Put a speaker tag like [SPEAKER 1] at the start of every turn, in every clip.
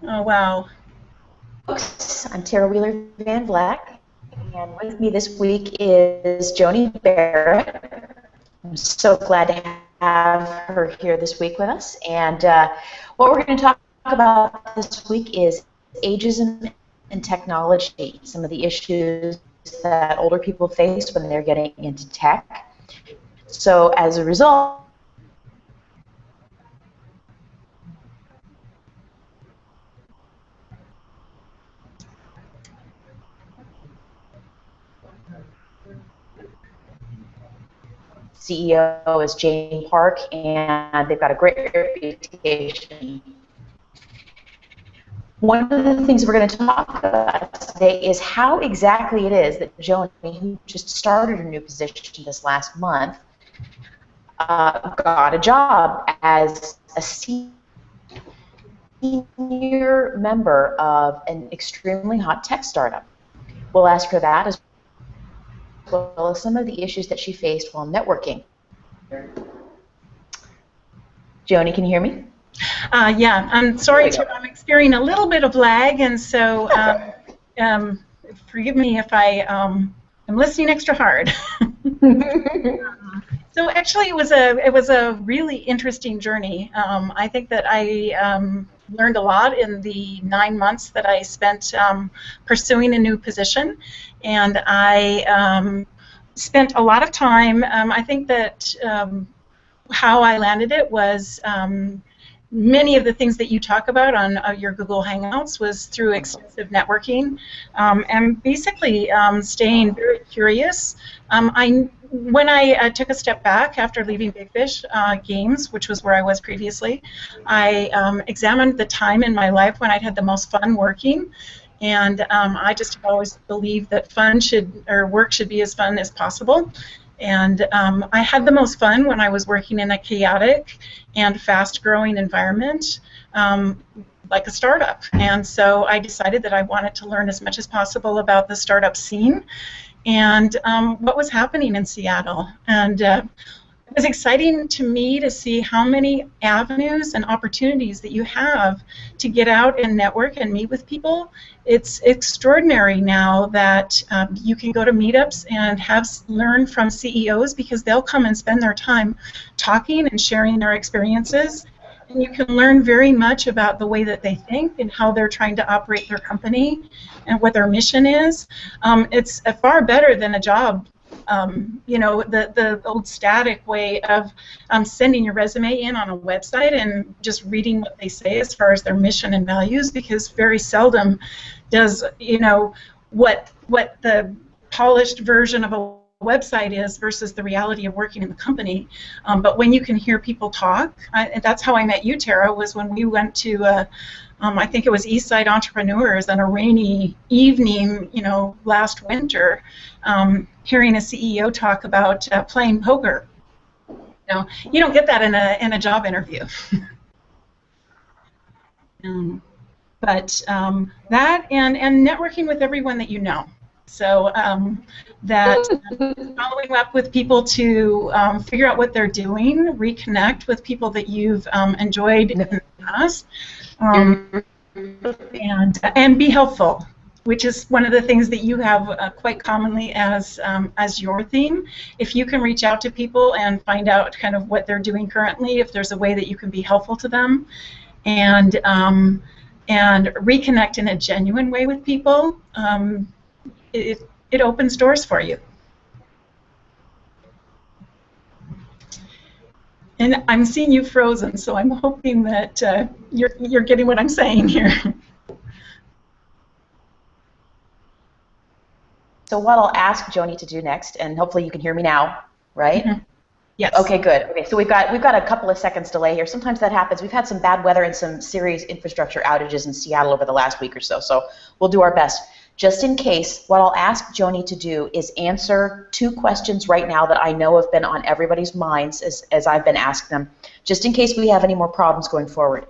[SPEAKER 1] Oh, wow.
[SPEAKER 2] Folks, I'm Tarah Wheeler Van Vlack, and with me this week is Joni Barrott. I'm so glad to have her here this week with us. And what we're going to talk about this week is ageism in technology, some of the issues that older people face when they're getting into tech. So as a result, CEO is Jane Park, and they've got a great reputation. One of the things we're going to talk about today is how exactly it is that Joni, who just started a new position this last month, got a job as a senior member of an extremely hot tech startup. We'll ask her that as well as some of the issues that she faced while networking. Joni, can you hear me?
[SPEAKER 1] Yeah, I'm sorry, I'm experiencing a little bit of lag, and so forgive me if I am listening extra hard. So actually, it was a really interesting journey. I think that I learned a lot in the 9 months that I spent pursuing a new position, and I spent a lot of time. I think that how I landed it was many of the things that you talk about on your Google Hangouts was through extensive networking and basically staying very curious. When I took a step back after leaving Big Fish Games, which was where I was previously, I examined the time in my life when I'd had the most fun working. And I just have always believed that work should be as fun as possible. And I had the most fun when I was working in a chaotic and fast-growing environment, like a startup. And so I decided that I wanted to learn as much as possible about the startup scene and what was happening in Seattle. And it was exciting to me to see how many avenues and opportunities that you have to get out and network and meet with people. It's extraordinary now that you can go to meetups and learn from CEOs because they'll come and spend their time talking and sharing their experiences. And you can learn very much about the way that they think and how they're trying to operate their company and what their mission is. It's far better than a job. You know, the old static way of sending your resume in on a website and just reading what they say as far as their mission and values, because very seldom does, you know, what the polished version of a website is versus the reality of working in the company. But when you can hear people talk, and that's how I met you, Tarah, was when we went to I think it was Eastside Entrepreneurs on a rainy evening, you know, last winter, hearing a CEO talk about playing poker. You know, you don't get that in a job interview. But that and networking with everyone that you know. So that following up with people to figure out what they're doing, reconnect with people that you've enjoyed in the past. And be helpful, which is one of the things that you have quite commonly as your theme. If you can reach out to people and find out kind of what they're doing currently, if there's a way that you can be helpful to them, and reconnect in a genuine way with people, it opens doors for you. And I'm seeing you frozen, so I'm hoping that you're getting what I'm saying here.
[SPEAKER 2] So what I'll ask Joni to do next, and hopefully you can hear me now, right?
[SPEAKER 1] Mm-hmm. Yes.
[SPEAKER 2] Okay, good. Okay, so we've got a couple of seconds delay here. Sometimes that happens. We've had some bad weather and some serious infrastructure outages in Seattle over the last week or so. So we'll do our best. Just in case, what I'll ask Joni to do is answer 2 questions right now that I know have been on everybody's minds as I've been asked them, just in case we have any more problems going forward.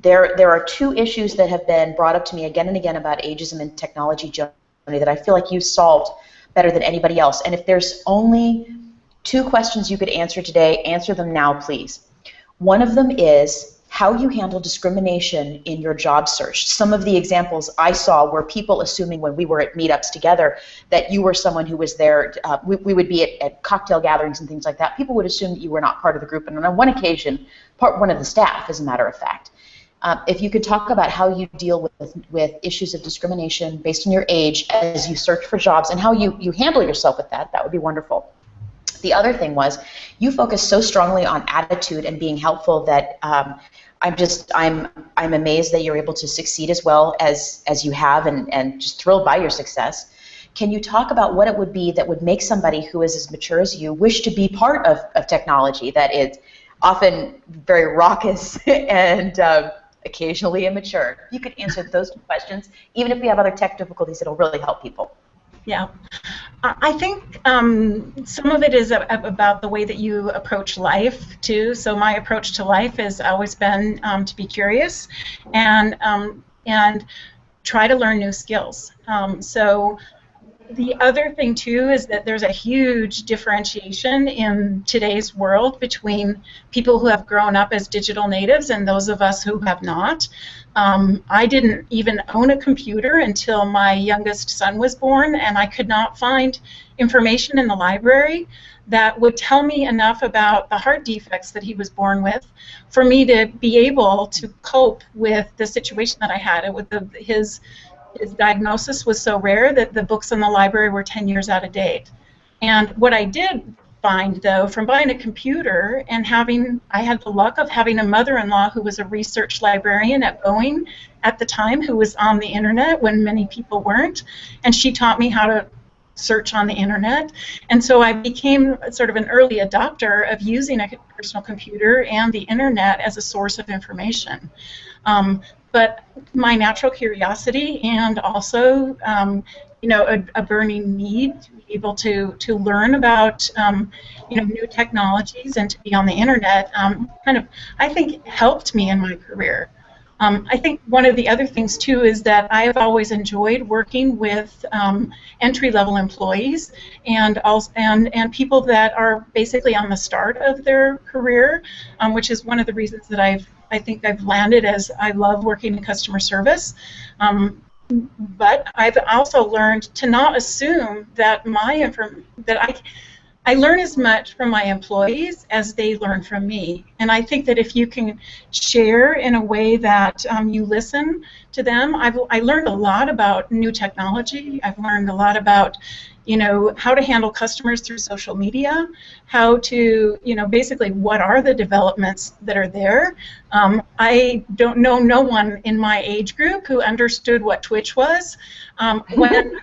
[SPEAKER 2] There are 2 issues that have been brought up to me again and again about ageism in technology, Joni, that I feel like you've solved better than anybody else. And if there's only 2 questions you could answer today, answer them now, please. One of them is, how you handle discrimination in your job search. Some of the examples I saw were people assuming when we were at meetups together that you were someone who was there. We would be at cocktail gatherings and things like that. People would assume that you were not part of the group, and on one occasion, one of the staff, as a matter of fact. If you could talk about how you deal with issues of discrimination based on your age as you search for jobs and how you handle yourself with that, that would be wonderful. The other thing was you focus so strongly on attitude and being helpful that I'm amazed that you're able to succeed as well as you have, and just thrilled by your success. Can you talk about what it would be that would make somebody who is as mature as you wish to be part of technology that is often very raucous and occasionally immature? If you could answer those two questions, even if we have other tech difficulties, it'll really help people.
[SPEAKER 1] Yeah. I think some of it is about the way that you approach life, too. So my approach to life has always been to be curious and try to learn new skills. So the other thing, too, is that there's a huge differentiation in today's world between people who have grown up as digital natives and those of us who have not. I didn't even own a computer until my youngest son was born, and I could not find information in the library that would tell me enough about the heart defects that he was born with for me to be able to cope with the situation that I had. His diagnosis was so rare that the books in the library were 10 years out of date. And what I did find, though, from buying a computer and I had the luck of having a mother-in-law who was a research librarian at Boeing at the time, who was on the internet when many people weren't, and she taught me how to search on the internet. And so I became sort of an early adopter of using a personal computer and the internet as a source of information. But my natural curiosity and also, a burning need to be able to learn about, new technologies and to be on the internet, I think, helped me in my career. I think one of the other things, too, is that I have always enjoyed working with entry-level employees and people that are basically on the start of their career, which is one of the reasons that I think I've landed as I love working in customer service. But I've also learned to not assume that I learn as much from my employees as they learn from me. And I think that if you can share in a way that you listen to them, I learned a lot about new technology. I've learned a lot about how to handle customers through social media, how to, basically what are the developments that are there. I don't know no one in my age group who understood what Twitch was. When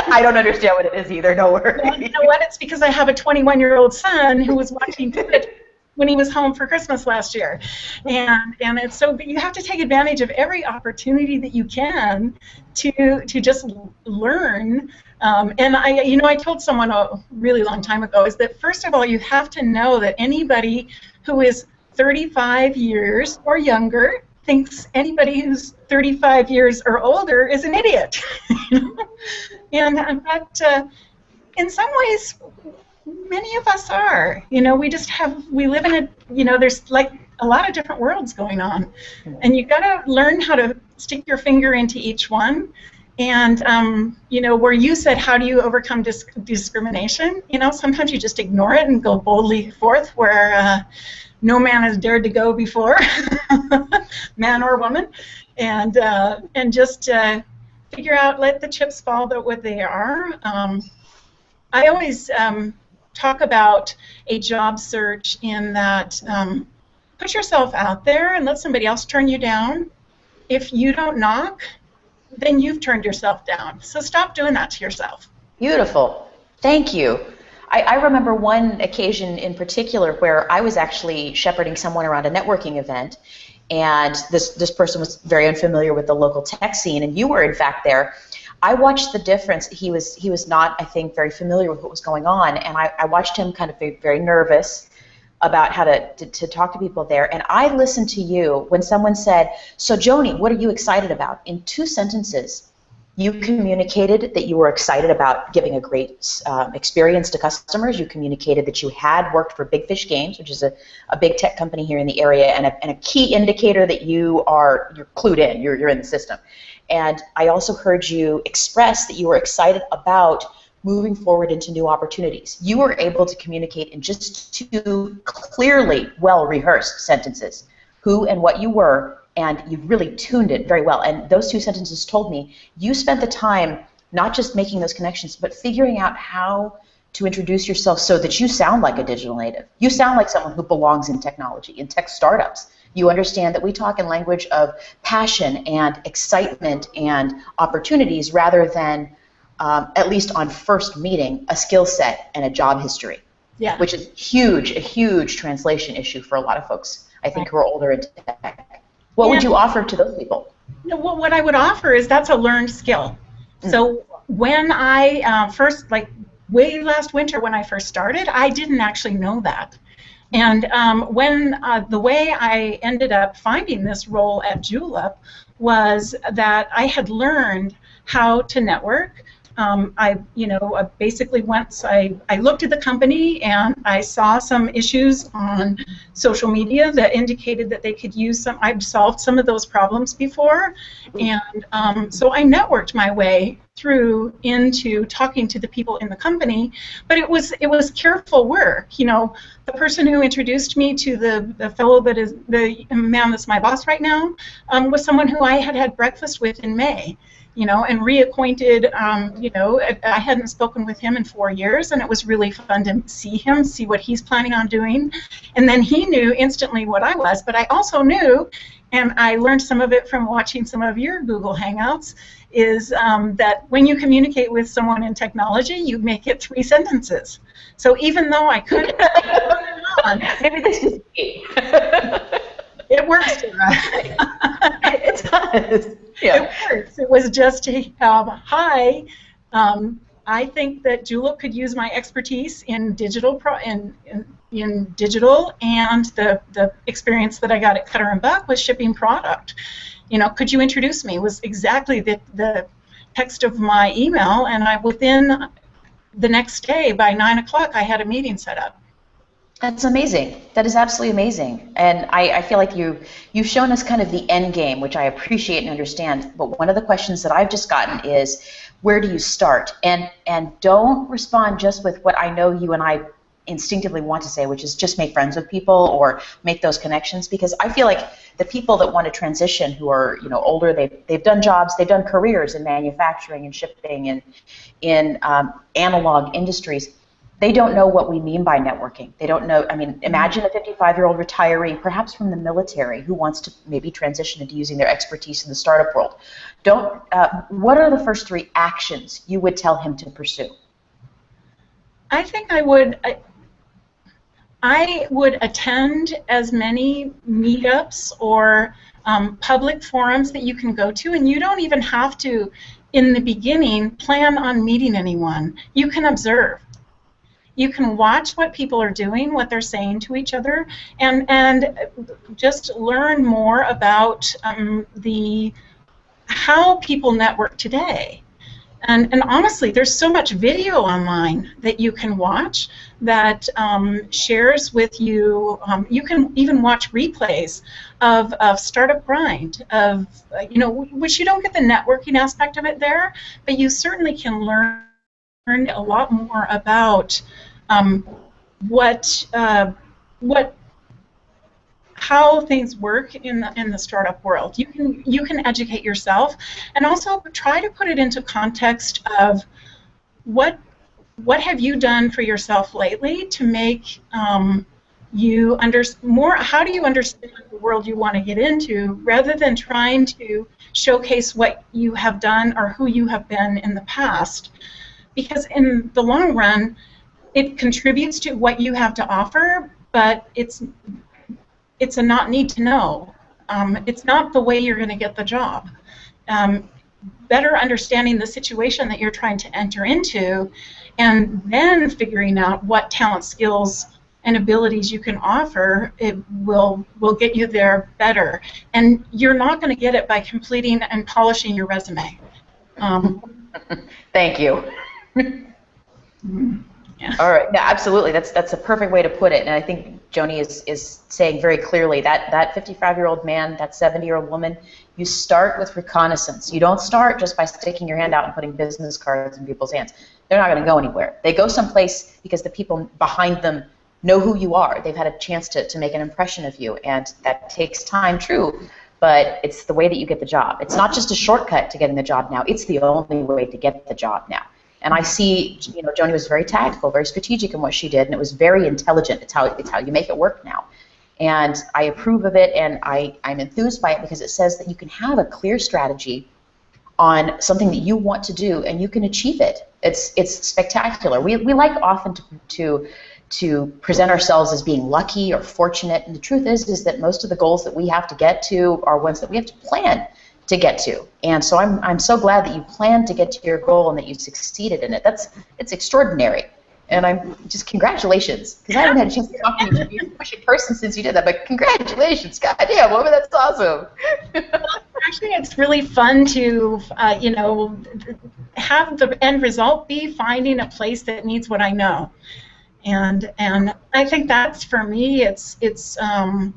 [SPEAKER 2] I don't understand what it is either, no worries.
[SPEAKER 1] Well, you know what? It's because I have a 21-year-old son who was watching Twitch when he was home for Christmas last year. And it's so, but you have to take advantage of every opportunity that you can to just learn. And I told someone a really long time ago is that, first of all, you have to know that anybody who is 35 years or younger thinks anybody who's 35 years or older is an idiot. And in fact, in some ways, many of us are. We live in there's like a lot of different worlds going on. And you've got to learn how to stick your finger into each one. And, where you said, how do you overcome discrimination? Sometimes you just ignore it and go boldly forth where no man has dared to go before, man or woman, and just figure out, let the chips fall what they are. I always talk about a job search in that put yourself out there and let somebody else turn you down. If you don't knock, then you've turned yourself down. So stop doing that to yourself. Beautiful. Thank you. I remember one occasion in particular where I was actually shepherding someone around a networking event, and this person was very unfamiliar with the local tech scene, and you were in fact there. I watched the difference. He was not, I think, very familiar with what was going on, and I watched him kind of be very nervous about how to talk to people there. And I listened to you when someone said, "So Joni, what are you excited about?" In 2 sentences,
[SPEAKER 2] You communicated that you were excited about giving a great experience to customers. You communicated that you had worked for Big Fish Games, which is a big tech company here in the area, and a key indicator that you're clued in, you're in the system. And I also heard you express that you were excited about moving forward into new opportunities. You were able to communicate in just two clearly well-rehearsed sentences who and what you were, and you really tuned it very well. And those two sentences told me you spent the time not just making those connections, but figuring out how to introduce yourself so that you sound like a digital native. You sound like someone who belongs in technology, in tech startups. You understand that we talk in language of passion and excitement and opportunities rather than, at least on first meeting, a skill set and a job history,
[SPEAKER 1] yeah.
[SPEAKER 2] Which is a huge translation issue for a lot of folks, I think, who are older in tech. What would you offer to those people?
[SPEAKER 1] Well, what I would offer is that's a learned skill. So when I first, like way last winter when I first started, I didn't actually know that. And when the way I ended up finding this role at Julep was that I had learned how to network. I basically I looked at the company and I saw some issues on social media that indicated that they could use some. I've solved some of those problems before, and so I networked my way through into talking to the people in the company. But it was careful work. You know, the person who introduced me to the fellow that is the man that's my boss right now was someone who I had breakfast with in May. You know, and reacquainted, I hadn't spoken with him in 4 years, and it was really fun to see him, see what he's planning on doing. And then he knew instantly what I was, but I also knew, and I learned some of it from watching some of your Google Hangouts, is that when you communicate with someone in technology, you make it 3 sentences. So even though I couldn't
[SPEAKER 2] maybe this is me.
[SPEAKER 1] It works, Tarah.
[SPEAKER 2] It does. Yeah.
[SPEAKER 1] It works. It was just hi. I think that Julep could use my expertise in digital in digital, and the experience that I got at Cutter & Buck was shipping product. You know, could you introduce me? Was exactly the text of my email, and within the next day by 9 o'clock I had a meeting set up.
[SPEAKER 2] That's amazing. That is absolutely amazing. And I feel like you've shown us kind of the end game, which I appreciate and understand. But one of the questions that I've just gotten is, where do you start? And don't respond just with what I know you and I instinctively want to say, which is just make friends with people or make those connections. Because I feel like the people that want to transition, who are older, they've done jobs, they've done careers in manufacturing and shipping and in analog industries. They don't know what we mean by networking. They don't know. I mean, imagine a 55-year-old retiree, perhaps from the military, who wants to maybe transition into using their expertise in the startup world. What are the first 3 actions you would tell him to pursue?
[SPEAKER 1] I think I would attend as many meetups or public forums that you can go to, and you don't even have to, in the beginning, plan on meeting anyone. You can observe. You can watch what people are doing, what they're saying to each other, and just learn more about how people network today. And honestly, there's so much video online that you can watch that shares with you. You can even watch replays of Startup Grind, which you don't get the networking aspect of it there, but you certainly can learn a lot more about how things work in the startup world. You can educate yourself, and also try to put it into context of what have you done for yourself lately to make you more. How do you understand the world you want to get into, rather than trying to showcase what you have done or who you have been in the past? Because in the long run, it contributes to what you have to offer, but it's a not need to know. It's not the way you're going to get the job. Better understanding the situation that you're trying to enter into, and then figuring out what talent, skills, and abilities you can offer, it will get you there better. And you're not going to get it by completing and polishing your resume.
[SPEAKER 2] Thank you. Yeah. All right. No, absolutely. That's a perfect way to put it. And I think Joni is saying very clearly that 55-year-old man, that 70-year-old woman, you start with reconnaissance. You don't start just by sticking your hand out and putting business cards in people's hands. They're not going to go anywhere. They go someplace because the people behind them know who you are. They've had a chance to make an impression of you, and that takes time, true, but it's the way that you get the job. It's not just a shortcut to getting the job now. It's the only way to get the job now. And I see, Joni was very tactical, very strategic in what she did, and it was very intelligent. It's how you make it work now. And I approve of it, and I'm enthused by it because it says that you can have a clear strategy on something that you want to do, and you can achieve it. It's spectacular. We like often to present ourselves as being lucky or fortunate, and the truth is that most of the goals that we have to get to are ones that we have to plan to get to. And so I'm so glad that you planned to get to your goal and that you succeeded in it. It's extraordinary. And I'm just, congratulations, because I haven't had a chance to talk to you in person since you did that, but congratulations, goddamn woman, that's awesome.
[SPEAKER 1] Actually, it's really fun to, have the end result be finding a place that needs what I know. And I think that's, for me, I'm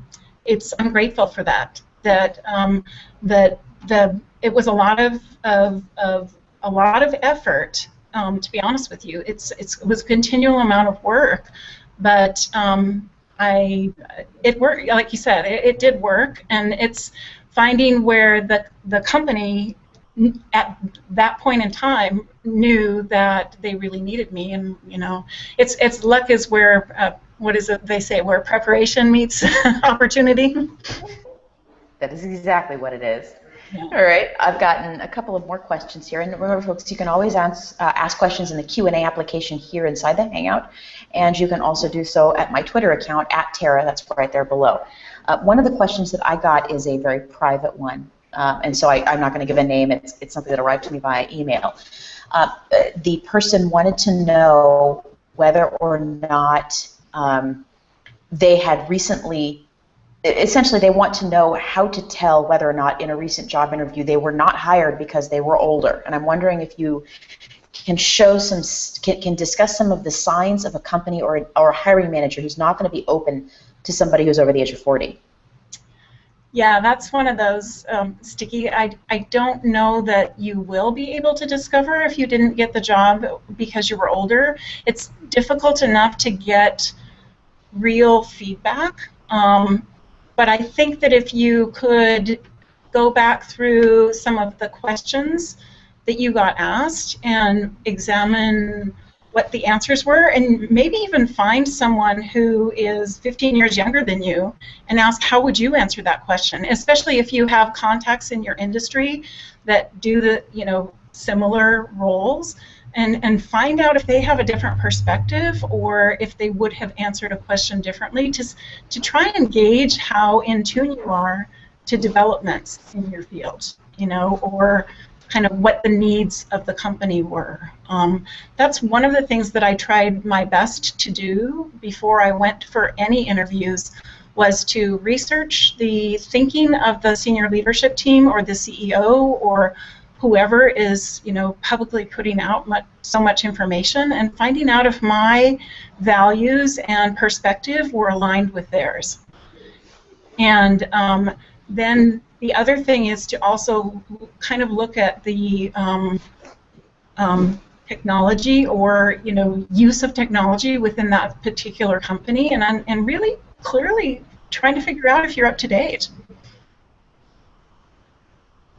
[SPEAKER 1] grateful for that. It was a lot of effort. To be honest with you, it was a continual amount of work, but it worked. Like you said, it did work, and it's finding where the company at that point in time knew that they really needed me, and it's luck is where what is it they say, where preparation meets opportunity.
[SPEAKER 2] That is exactly what it is. Yeah. All right, I've gotten a couple of more questions here, and remember, folks, you can always ask questions in the Q&A application here inside the Hangout, and you can also do so at my Twitter account, @Tarah, that's right there below. One of the questions that I got is a very private one, and so I'm not going to give a name. It's something that arrived to me via email. The person wanted to know whether or not they had recently, essentially, they want to know how to tell whether or not in a recent job interview they were not hired because they were older. And I'm wondering if you can can discuss some of the signs of a company or a hiring manager who's not going to be open to somebody who's over the age of 40.
[SPEAKER 1] Yeah, that's one of those sticky. I don't know that you will be able to discover if you didn't get the job because you were older. It's difficult enough to get real feedback. But I think that if you could go back through some of the questions that you got asked and examine what the answers were, and maybe even find someone who is 15 years younger than you and ask, how would you answer that question, especially if you have contacts in your industry that do the similar roles, and find out if they have a different perspective or if they would have answered a question differently, to try and gauge how in tune you are to developments in your field, or kind of what the needs of the company were. That's one of the things that I tried my best to do before I went for any interviews, was to research the thinking of the senior leadership team or the CEO or whoever is, publicly putting out so much information, and finding out if my values and perspective were aligned with theirs. And then the other thing is to also kind of look at the technology or use of technology within that particular company, and really clearly trying to figure out if you're up to date.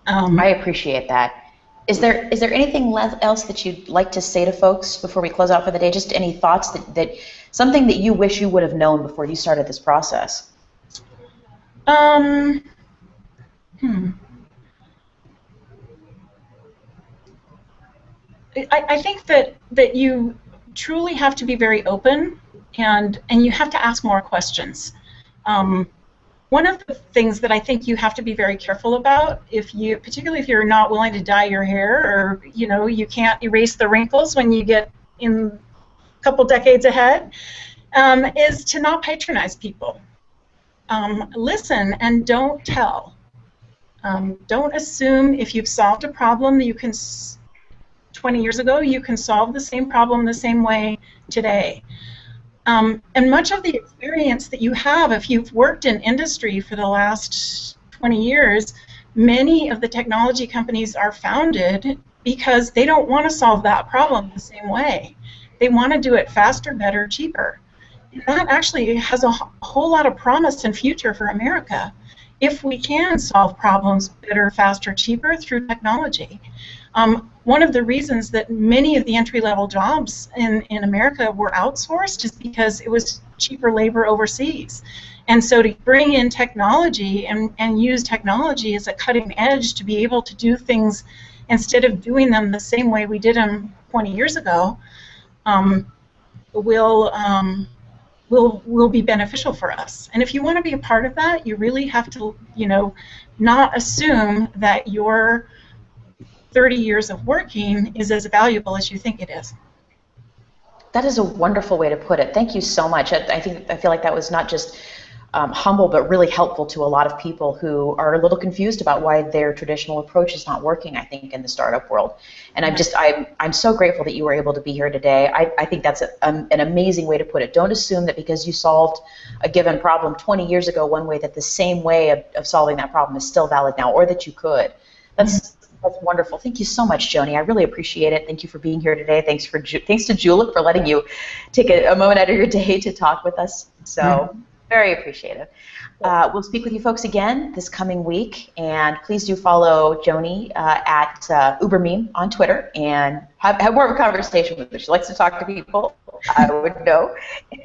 [SPEAKER 2] I appreciate that. Is there anything else that you'd like to say to folks before we close out for the day? Just any thoughts that something that you wish you would have known before you started this process?
[SPEAKER 1] I think that you truly have to be very open, and you have to ask more questions. One of the things that I think you have to be very careful about, particularly if you're not willing to dye your hair, or you can't erase the wrinkles when you get in a couple decades ahead, is to not patronize people. Listen and don't tell. Don't assume if you've solved a problem that you can 20 years ago, you can solve the same problem the same way today. And much of the experience that you have, if you've worked in industry for the last 20 years, many of the technology companies are founded because they don't want to solve that problem the same way. They want to do it faster, better, cheaper. And that actually has a whole lot of promise and future for America if we can solve problems better, faster, cheaper through technology. One of the reasons that many of the entry-level jobs in America were outsourced is because it was cheaper labor overseas. And so to bring in technology and use technology as a cutting edge to be able to do things instead of doing them the same way we did them 20 years ago will be beneficial for us. And if you want to be a part of that, you really have to, not assume that your 30 years of working is as valuable as you think it is.
[SPEAKER 2] That is a wonderful way to put it. Thank you so much. I feel like that was not just humble, but really helpful to a lot of people who are a little confused about why their traditional approach is not working, I think, in the startup world. And I'm so grateful that you were able to be here today. I think that's an amazing way to put it. Don't assume that because you solved a given problem 20 years ago one way, that the same way of solving that problem is still valid now, or that you could. That's wonderful. Thank you so much, Joni. I really appreciate it. Thank you for being here today. Thanks to Julep for letting you take a moment out of your day to talk with us. So very appreciative. We'll speak with you folks again this coming week, and please do follow Joni at UberMeme on Twitter and have more of a conversation with her. She likes to talk to people, I would know,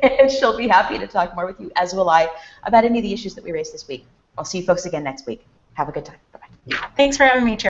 [SPEAKER 2] and she'll be happy to talk more with you, as will I, about any of the issues that we raised this week. I'll see you folks again next week. Have a good time. Bye-bye.
[SPEAKER 1] Thanks for having me, Chair.